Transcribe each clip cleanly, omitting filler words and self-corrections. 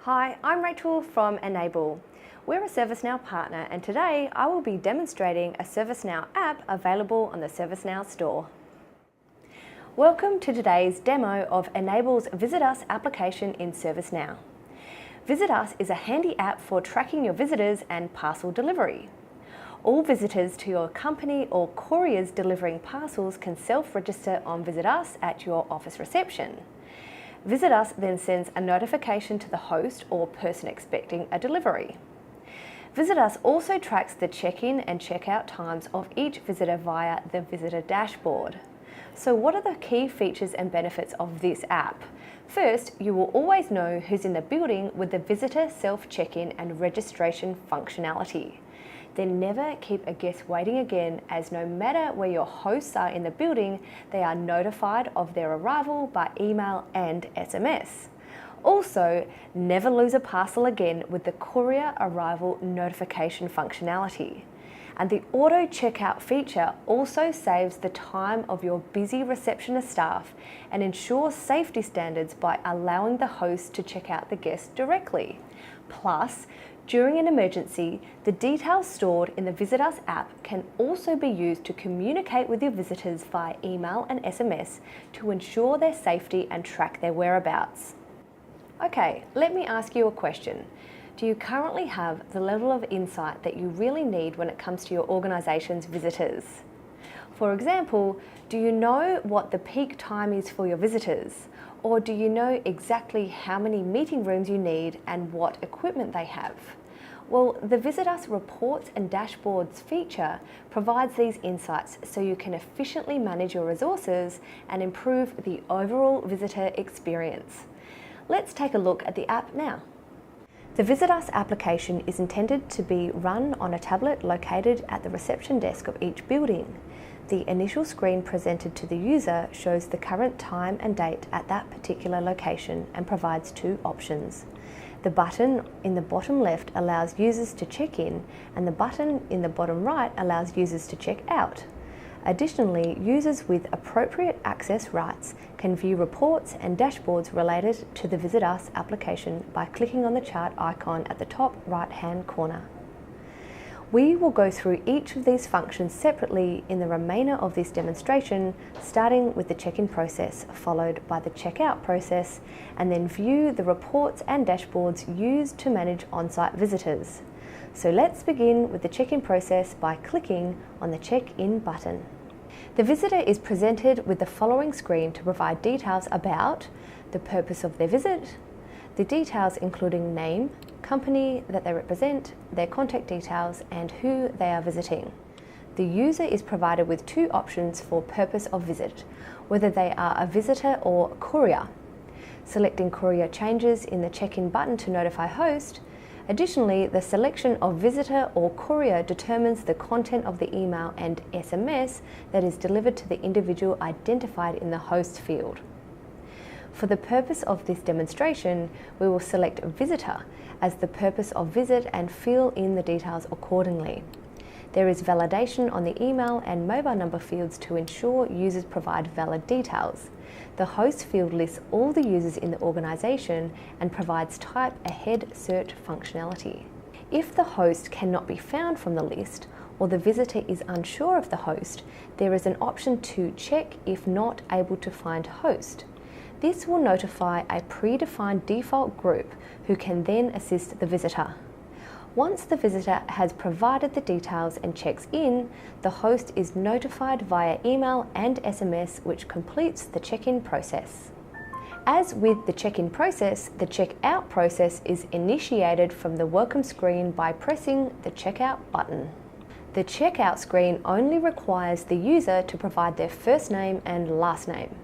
Hi, I'm Rachel from Enable. We're a ServiceNow partner, and today I will be demonstrating a ServiceNow app available on the ServiceNow store. Welcome to today's demo of Enable's VisitUs application in ServiceNow. VisitUs is a handy app for tracking your visitors and parcel delivery. All visitors to your company or couriers delivering parcels can self-register on VisitUs at your office reception. VisitUs then sends a notification to the host or person expecting a delivery. VisitUs also tracks the check-in and check-out times of each visitor via the visitor dashboard. So what are the key features and benefits of this app? First, you will always know who's in the building with the visitor self-check-in and registration functionality. Then never keep a guest waiting again, as no matter where your hosts are in the building, they are notified of their arrival by email and SMS. Also, never lose a parcel again with the courier arrival notification functionality. And the auto checkout feature also saves the time of your busy receptionist staff and ensures safety standards by allowing the host to check out the guest directly. Plus, during an emergency, the details stored in the VisitUs app can also be used to communicate with your visitors via email and SMS to ensure their safety and track their whereabouts. Okay, let me ask you a question. Do you currently have the level of insight that you really need when it comes to your organisation's visitors? For example, do you know what the peak time is for your visitors? Or do you know exactly how many meeting rooms you need and what equipment they have? Well, the VisitUs Reports and Dashboards feature provides these insights so you can efficiently manage your resources and improve the overall visitor experience. Let's take a look at the app now. The VisitUs application is intended to be run on a tablet located at the reception desk of each building. The initial screen presented to the user shows the current time and date at that particular location and provides two options. The button in the bottom left allows users to check in, and the button in the bottom right allows users to check out. Additionally, users with appropriate access rights can view reports and dashboards related to the VisitUs application by clicking on the chart icon at the top right-hand corner. We will go through each of these functions separately in the remainder of this demonstration, starting with the check-in process, followed by the check-out process, and then view the reports and dashboards used to manage on-site visitors. So let's begin with the check-in process by clicking on the check-in button. The visitor is presented with the following screen to provide details about the purpose of their visit, the details including name, company that they represent, their contact details, and who they are visiting. The user is provided with two options for purpose of visit, whether they are a visitor or courier. Selecting courier changes in the check-in button to notify host. Additionally, the selection of visitor or courier determines the content of the email and SMS that is delivered to the individual identified in the host field. For the purpose of this demonstration, we will select visitor as the purpose of visit and fill in the details accordingly. There is validation on the email and mobile number fields to ensure users provide valid details. The host field lists all the users in the organisation and provides type ahead search functionality. If the host cannot be found from the list, or the visitor is unsure of the host, there is an option to check if not able to find host. This will notify a predefined default group who can then assist the visitor. Once the visitor has provided the details and checks in, the host is notified via email and SMS, which completes the check-in process. As with the check-in process, the check-out process is initiated from the welcome screen by pressing the checkout button. The checkout screen only requires the user to provide their first name and last name.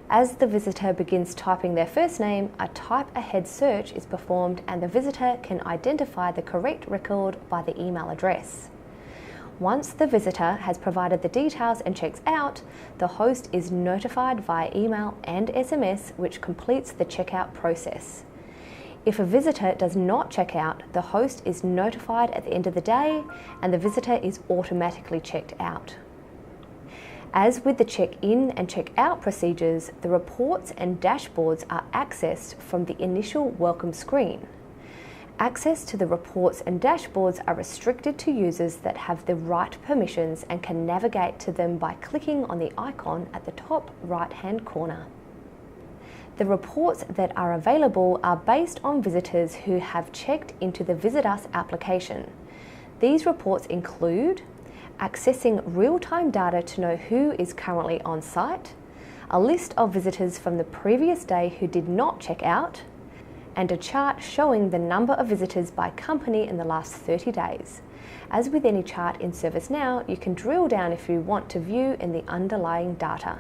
As the visitor begins typing their first name, a type ahead search is performed and the visitor can identify the correct record by the email address. Once the visitor has provided the details and checks out, the host is notified via email and SMS, which completes the checkout process. If a visitor does not check out, the host is notified at the end of the day and the visitor is automatically checked out. As with the check-in and check-out procedures, the reports and dashboards are accessed from the initial welcome screen. Access to the reports and dashboards are restricted to users that have the right permissions and can navigate to them by clicking on the icon at the top right-hand corner. The reports that are available are based on visitors who have checked into the VisitUs application. These reports include accessing real-time data to know who is currently on site, a list of visitors from the previous day who did not check out, and a chart showing the number of visitors by company in the last 30 days. As with any chart in ServiceNow, you can drill down if you want to view in the underlying data.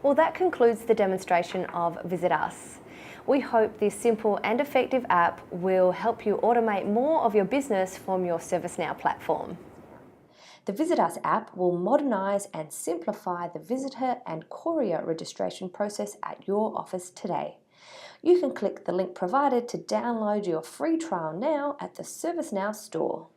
Well, that concludes the demonstration of VisitUs. We hope this simple and effective app will help you automate more of your business from your ServiceNow platform. The VisitUs app will modernise and simplify the visitor and courier registration process at your office today. You can click the link provided to download your free trial now at the ServiceNow store.